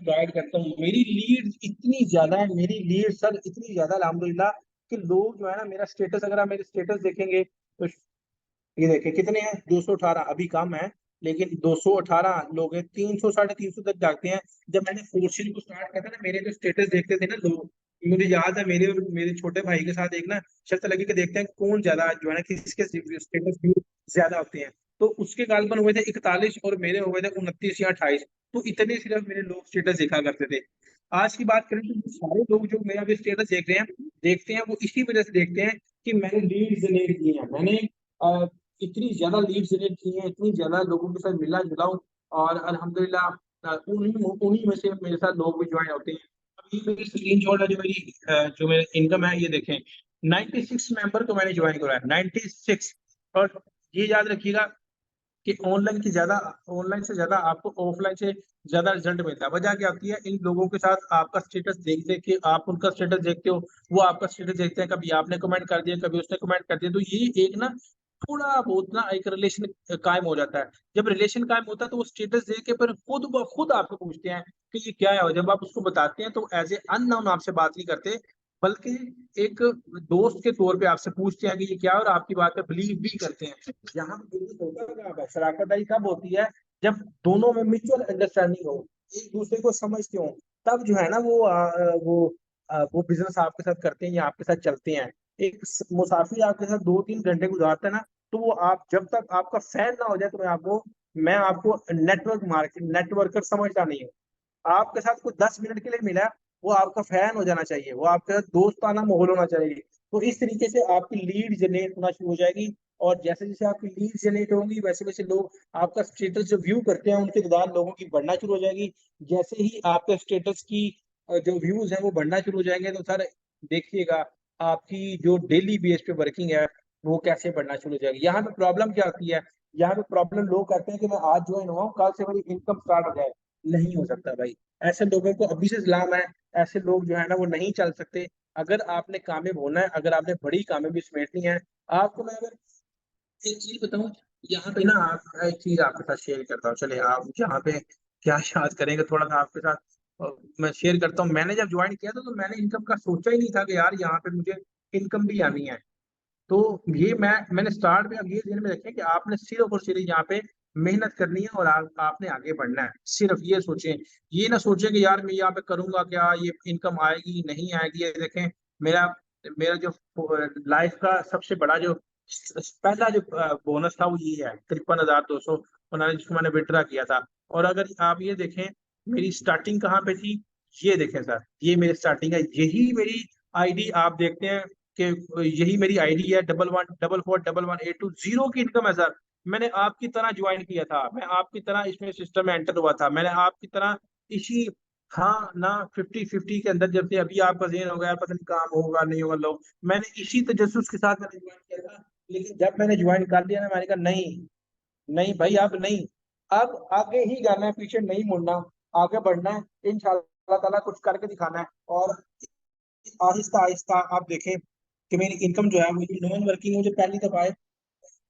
गाइड करता हूँ। मेरी लीड इतनी ज़्यादा है, मेरी लीड सर इतनी ज़्यादा अल्हम्दुलिल्लाह कि लोग जो है ना मेरा स्टेटस, अगर आप मेरे स्टेटस देखेंगे तो ये देखिए कितने हैं, 218 अभी कम है, लेकिन 218 लोग हैं, 300 साढ़े 300 तक जाते हैं। जब मैंने फोर्शिल को स्टार्ट किया था ना, मेरे जो स्टेटस देखते थे ना लोग, मुझे याद है मेरे और मेरे छोटे भाई के साथ एक ना शर्त लगी कि देखते हैं कौन ज्यादा जो है ना किसके स्टेटस व्यू ज्यादा होते हैं। तो उसके गालबन हुए थे 41 और मेरे हुए थे 29 या 28। तो इतने सिर्फ मेरे लोग स्टेटस देखा करते थे। आज की बात करें तो ये सारे लोग जो मेरा भी स्टेटस देख रहे हैं, देखते हैं, वो इसी वजह से देखते हैं कि मैंने लीड जनरेट की है, मैंने इतनी ज्यादा लीड जनरेट की है, इतनी ज्यादा लोगों के साथ मिला जुला हूं, और अल्हम्दुलिल्लाह उन्हीं उन्हीं में से मेरे साथ लोग भी ज्वाइन होते हैं। अब ये मेरी स्क्रीन शॉट है, जो मेरी इनकम है, ये देखें 96 मेंबर को मैंने ज्वाइन कराया, 96। और ये याद रखिएगा कि ऑनलाइन से ज्यादा आपको ऑफलाइन से ज्यादा रिजल्ट मिलता है। वजह क्या होती है, इन लोगों के साथ आपका स्टेटस देख देख के आप उनका स्टेटस देखते हो, वो आपका स्टेटस देखते हैं, कभी आपने कमेंट कर दिया, कभी उसने कमेंट कर दिया, तो ये एक ना थोड़ा बहुत ना एक रिलेशन कायम हो जाता है। जब रिलेशन कायम होता है तो वो स्टेटस देख के फिर खुद ब खुद आपको पूछते हैं कि ये क्या है, और जब आप उसको बताते हैं तो एज ए अननोन आपसे बात नहीं करते, बल्कि एक दोस्त के तौर पे आपसे पूछते हैं कि ये क्या है, और आपकी बात पे बिलीव भी करते हैं। यहाँ पे बिल्कुल होता क्या है, शराकतदारी कब होती है, जब दोनों में म्यूचुअल अंडरस्टैंडिंग हो, एक दूसरे को समझते हो, तब जो है ना वो बिजनेस आपके साथ करते हैं या आपके साथ चलते हैं। एक मुसाफिर आपके साथ 2-3 घंटे गुजारता है ना, तो वो आप जब तक आपका फैन ना हो जाए तो मैं आपको नेटवर्कर समझता नहीं हूँ। आपके साथ कुछ 10 मिनट के लिए मिला, वो आपका फैन हो जाना चाहिए, वो आपके साथ दोस्ताना माहौल होना चाहिए। तो इस तरीके से आपकी लीड जनरेट होना शुरू हो जाएगी, और जैसे जैसे आपकी लीड जनरेट होंगी वैसे वैसे लोग आपका स्टेटस जो व्यू करते हैं उनकी तादाद लोगों की बढ़ना शुरू हो जाएगी। जैसे ही आपके स्टेटस की जो व्यूज हैं वो बढ़ना शुरू हो जाएंगे, तो सर देखिएगा आपकी जो डेली बेस पे वर्किंग है वो कैसे बढ़ना शुरू हो जाएगी। यहाँ पे प्रॉब्लम क्या होती है, यहाँ पे प्रॉब्लम लोग कहते हैं कि मैं आज ज्वाइन हुआ हूँ, कल से मेरी इनकम स्टार्ट हो जाए। नहीं हो सकता भाई, ऐसे लोगों को अभी से सलाम है। ऐसे लोग जो है ना वो नहीं चल सकते। अगर आपने कामयाब होना है, अगर आपने बड़ी कामयाबी समेटनी है, आपको मैं अगर एक चीज बताऊं, यहाँ पे ना आप एक चीज आपके साथ शेयर करता हूँ, चले आप यहाँ पे क्या याद करेंगे थोड़ा सा आपके साथ। मैं शेयर करता हूँ, मैंने जब ज्वाइन किया था तो मैंने इनकम का सोचा ही नहीं था कि यार यहाँ पे मुझे इनकम भी आनी है। तो ये मैंने स्टार्ट में अब ये ध्यान में रखें कि आपने सिर्फ और सिर्फ यहाँ पे मेहनत करनी है, और आपने आगे बढ़ना है, सिर्फ ये सोचें। ये ना सोचें कि यार मैं यहाँ पे करूंगा क्या, ये इनकम आएगी नहीं आएगी। ये देखें, मेरा मेरा जो लाइफ का सबसे बड़ा जो पहला जो बोनस था वो ये है, 53,200 जिसको मैंने विड्रा किया था। और अगर आप ये देखें मेरी स्टार्टिंग कहाँ पे थी, ये देखें सर, ये मेरी स्टार्टिंग है, यही मेरी आईडी आप देखते हैं कि यही मेरी आईडी है, 11441182 की इनकम है सर। मैंने आपकी तरह ज्वाइन किया था, मैं आपकी तरह इसमें सिस्टम में एंटर हुआ था, मैंने आपकी तरह इसी हाँ ना 50-50 के अंदर, जब से अभी आपका जेन हो गया पता नहीं काम होगा नहीं होगा लोग, मैंने इसी तजस्सुस के साथ मैंने ज्वाइन किया था। लेकिन जब मैंने ज्वाइन कर लिया ना, मैंने कहा नहीं, नहीं भाई अब नहीं, अब आगे ही जाना है, पीछे नहीं मुड़ना, आगे बढ़ना है, इंशाअल्लाह ताला कुछ करके दिखाना है। और आहिस्ता आहिस्ता आप देखें कि मेरी इनकम जो है वो नॉन वर्किंग मुझे पहली दफा है,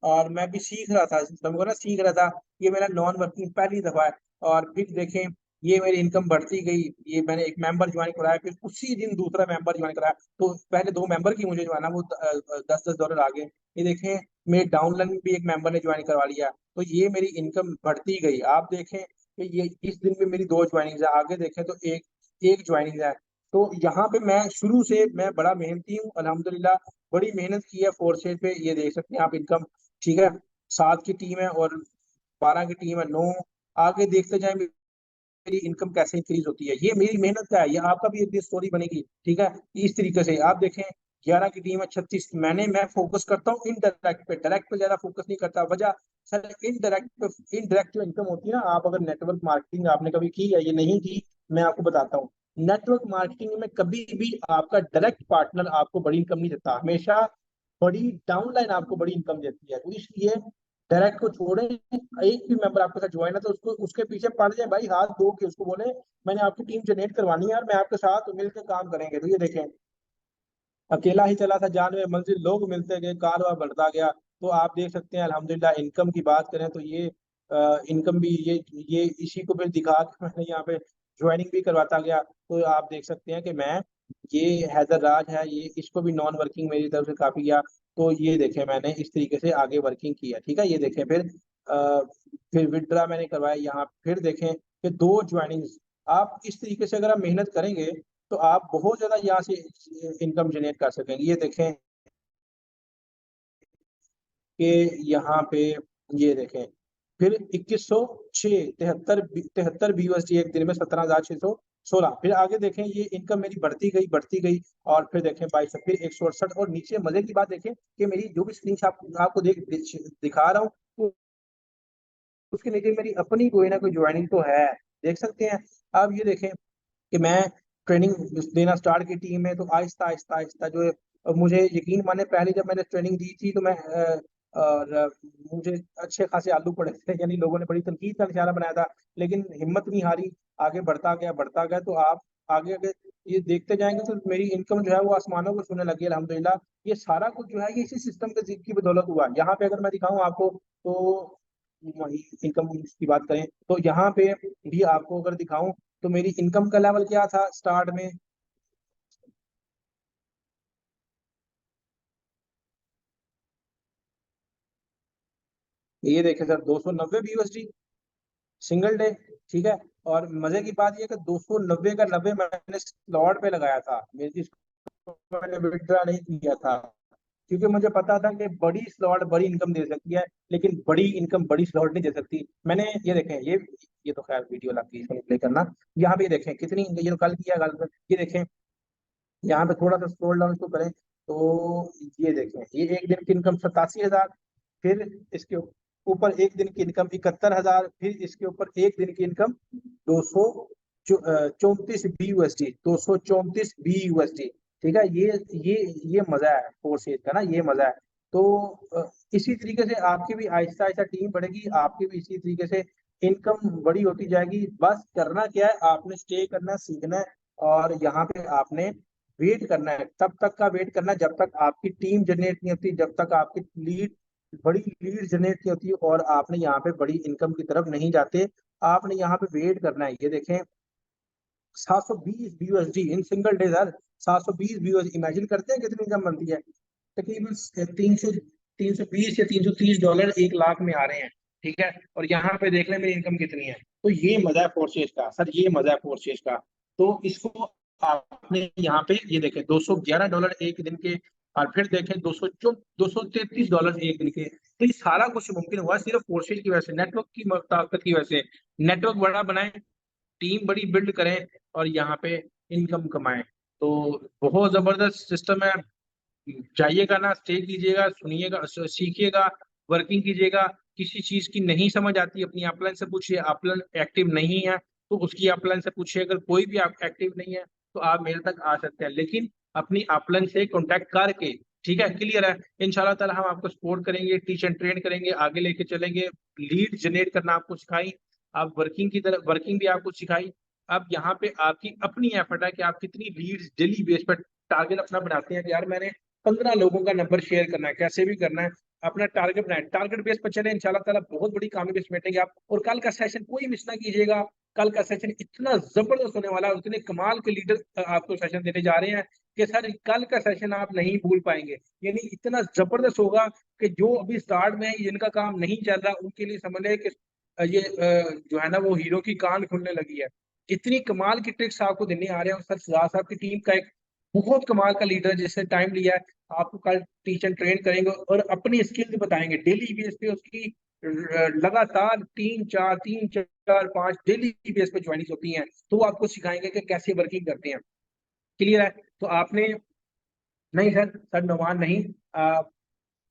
और मैं भी सीख रहा था सिस्टम को ना, सीख रहा था। ये मेरा नॉन वर्किंग पहली दफा है, और फिर देखें ये मेरी इनकम बढ़ती गई। ये मैंने एक मेंबर ज्वाइन कराया, फिर उसी दिन दूसरा मेंबर ज्वाइन कराया, तो पहले 2 मेंबर की मुझे जो है ना वो 10-10 डॉलर आ गए। ये देखें मेरे डाउनलाइन में भी एक मेंबर ने ज्वाइन करवा लिया, तो ये मेरी इनकम बढ़ती गई। आप देखें कि ये इस दिन में मेरी 2 ज्वाइनिंग है, आगे देखें तो एक एक ज्वाइनिंग है। तो यहाँ पे मैं शुरू से मैं बड़ा मेहनती हूँ अल्हम्दुलिल्लाह, बड़ी मेहनत की है फोर्सेज पे, ये देख सकते हैं आप इनकम। ठीक है, 7 की टीम है और 12 की टीम है 9। आगे देखते जाए मेरी इनकम कैसे इंक्रीज होती है, ये मेरी मेहनत का है, ये आपका भी एक स्टोरी बनेगी। ठीक है, इस तरीके से आप देखें 11 की टीम है 36। मैं फोकस करता हूँ इनडायरेक्ट पे, डायरेक्ट पे ज्यादा फोकस नहीं करता। वजह सर इनडायरेक्ट जो इनकम होती है ना, आप अगर नेटवर्क मार्केटिंग आपने कभी की है, ये नहीं की, मैं आपको बताता हूँ। नेटवर्क मार्केटिंग में कभी भी आपका डायरेक्ट पार्टनर आपको बड़ी इनकम नहीं देता, हमेशा बड़ी डाउनलाइन आपको बड़ी इनकम देती है। तो इसलिए डायरेक्ट को छोड़े, एक भी मेंबर आपके साथ ज्वाइन है तो उसको उसके पीछे पड़ जाए भाई, हाथ धो के उसको बोले मैंने आपकी टीम जनरेट करवानी है और मैं आपके साथ मिलकर काम करेंगे। तो ये देखें, अकेला ही चला था जान में मंजिल, लोग मिलते गए, कारवां बढ़ता गया। तो आप देख सकते हैं अल्हम्दुलिल्लाह, इनकम की बात करें तो ये इनकम भी ये इसी को फिर दिखा के मैंने यहाँ पे ज्वाइनिंग भी करवाता गया। तो आप देख सकते हैं कि मैं ये हैदर राज है, ये इसको भी नॉन वर्किंग मेरी तरफ से काफी गया। तो ये देखें मैंने इस तरीके से आगे वर्किंग किया, ठीक है। ये देखें फिर विड्रा मैंने करवाया यहाँ। फिर देखें कि दो ज्वाइनिंग्स। आप इस तरीके से अगर आप मेहनत करेंगे तो आप बहुत ज्यादा यहाँ से इनकम जनरेट कर सकेंगे। ये देखें कि यहाँ पे ये देखें फिर 2106 तिहत्तर BUSD एक दिन में 17,616। फिर आगे देखें ये इनकम मेरी बढ़ती गई। और फिर देखें 22, फिर 168। और नीचे मजे की बात देखें कि मेरी जो भी स्क्रीन आपको दिखा रहा हूँ, उसके नीचे मेरी अपनी कोई ना कोई ज्वाइनिंग तो है, देख सकते हैं। अब ये देखें कि मैं ट्रेनिंग देना स्टार्ट की टीम में, तो आहिस्ता आहिस्ता आहिस्ता जो है, मुझे यकीन माने पहले जब मैंने ट्रेनिंग दी थी तो मैं और मुझे अच्छे खासे आलू पड़े थे, यानी लोगों ने बड़ी तनकीद का निशाना बनाया था, लेकिन हिम्मत नहीं हारी। आगे बढ़ता गया। तो आप आगे आगे ये देखते जाएंगे तो मेरी इनकम जो है वो आसमानों को छूने लगी अल्हम्दुलिल्लाह। ये सारा कुछ जो है ये इसी सिस्टम के की बदौलत हुआ। यहाँ पे अगर मैं दिखाऊं आपको तो वही इनकम की बात करें तो यहाँ पे भी आपको अगर दिखाऊं तो मेरी इनकम का लेवल क्या था स्टार्ट में। ये देखें सर, 290 BUSD सिंगल डे, ठीक है। और मजे की बात ये है कि 290 का 90 मैंने स्लॉट पे लगाया था, मेरी इसको मैंने विड्रा नहीं किया था, क्योंकि मुझे पता था कि बड़ी स्लॉट बड़ी इनकम दे सकती है, लेकिन बड़ी इनकम बड़ी स्लॉट नहीं दे सकती। मैंने ये देखें ये तो खैर वीडियो लगती है, इसको प्ले करना। यहाँ पे देखें कितनी, ये तो कल किया कल। ये देखें यहाँ पे थोड़ा सा स्क्रॉल डाउन इसको करें तो ये देखें ये एक दिन की इनकम 87,000। फिर इसके ऊपर एक दिन की इनकम 71,000। फिर इसके ऊपर एक दिन की इनकम 234 BUSD, 234 BUSD, ठीक है। ये मजा है फोर्सेज का ना, ये मजा है। तो इसी तरीके से आपकी भी आहिस्ता आहिस्ता टीम बढ़ेगी, आपकी भी इसी तरीके से इनकम बड़ी होती जाएगी। बस करना क्या है, आपने स्टे करना है, सीखना है। और यहाँ पे आपने वेट करना है, तब तक का वेट करना है जब तक आपकी टीम जनरेट नहीं होती, जब तक आपकी बड़ी लीड जनरेट नहीं होती और आपने यहाँ पे बड़ी इनकम की तरफ नहीं जाते। आपने यहाँ पे वेट करना है। ये देखें 720 BUSD in single day sir, 720 BUSD, imagine करते हैं कितनी इनकम बनती है। तकरीबन 320 या $330 1 लाख में आ रहे हैं, ठीक है। और यहाँ पे देख लें मेरी इनकम कितनी है। तो ये मजा है फोर्सेज का सर, ये मजा है फोर्सेज का। तो इसको आपने यहाँ पे ये देखें $211 एक दिन के। और फिर देखें $233 एक दिन के। तो ये सारा कुछ मुमकिन हुआ सिर्फ फोर्सेज की वजह से, नेटवर्क की ताकत की वजह से। नेटवर्क बड़ा बनाएं, टीम बड़ी बिल्ड करें और यहाँ पे इनकम कमाएं। तो बहुत जबरदस्त सिस्टम है। जाइएगा ना, स्टे कीजिएगा, सुनिएगा, सीखिएगा, वर्किंग कीजिएगा। किसी चीज की नहीं समझ आती अपनी अपलाइन से पूछिए, अपलाइन एक्टिव नहीं है तो उसकी अपलाइन से पूछिए। अगर कोई भी आप एक्टिव नहीं है तो आप मेरे तक आ सकते हैं, लेकिन अपनी अपलाइन से कांटेक्ट करके, ठीक है। क्लियर है। इंशाल्लाह ताला हम आपको सपोर्ट करेंगे, टीच एंड ट्रेन करेंगे, आगे लेके चलेंगे। लीड जनरेट करना आपको सिखाई, आप वर्किंग की तरह वर्किंग भी आपको सिखाई। अब यहाँ पे आपकी अपनी एफर्ट है कि आप कितनी लीड्स डेली बेस पर टारगेट अपना बनाते हैं कि यार मैंने 15 लोगों का नंबर शेयर करना है, कैसे भी करना है। अपना टारगेट बनाए, टारगेट बेस पर चले, इंशाल्लाह ताला बहुत बड़ी कामयाबी समेटेंगे आप। और कल का सेशन कोई मिस ना कीजिएगा। कल का सेशन इतना जबरदस्त होने वाला है, उतने कमाल के लीडर आपको सेशन देने जा रहे हैं कि सर कल का सेशन आप नहीं भूल पाएंगे। यानी इतना जबरदस्त होगा कि जो अभी स्टार्ट में है, जिनका काम नहीं चल रहा, उनके लिए समझ लें कि ये जो है ना वो हीरो की कान खुलने लगी है। इतनी कमाल की ट्रिक्स आपको देने आ रहे हैं। और सर सलाह साहब की टीम का एक बहुत कमाल का लीडर जिसने टाइम लिया है, आपको कल टीच एंड ट्रेन करेंगे और अपनी स्किल्स बताएंगे डेली बेस पे। उसकी लगातार 3 4 3 4 5 डेली बेस पे ज्वाइनिंग होती हैं, तो वो आपको सिखाएंगे कि कैसे वर्किंग करते हैं। क्लियर है। तो आपने, नहीं सर, सर नुमान नहीं,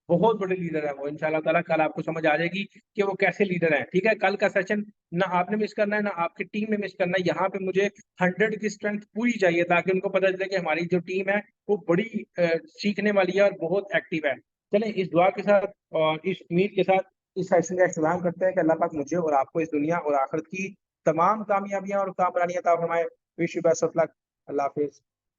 बहुत बड़े लीडर है वो। इंशाल्लाह ताला कल आपको समझ आ जाएगी कि वो कैसे लीडर है, ठीक है। कल का सेशन ना आपने मिस करना है ना आपकी टीम में मिस करना है। यहाँ पे मुझे 100 की स्ट्रेंथ पूरी चाहिए ताकि उनको पता चले कि हमारी जो टीम है वो बड़ी सीखने वाली है और बहुत एक्टिव है। चलें इस दुआ के साथ और इस उम्मीद के साथ इस सेशन का इख्तिताम करते हैं कि अल्लाह पाक मुझे और आपको इस दुनिया और आखिरत की तमाम कामयाबियां और कामरानियां अता फरमाए। Wish you best of luck. Allah Hafiz.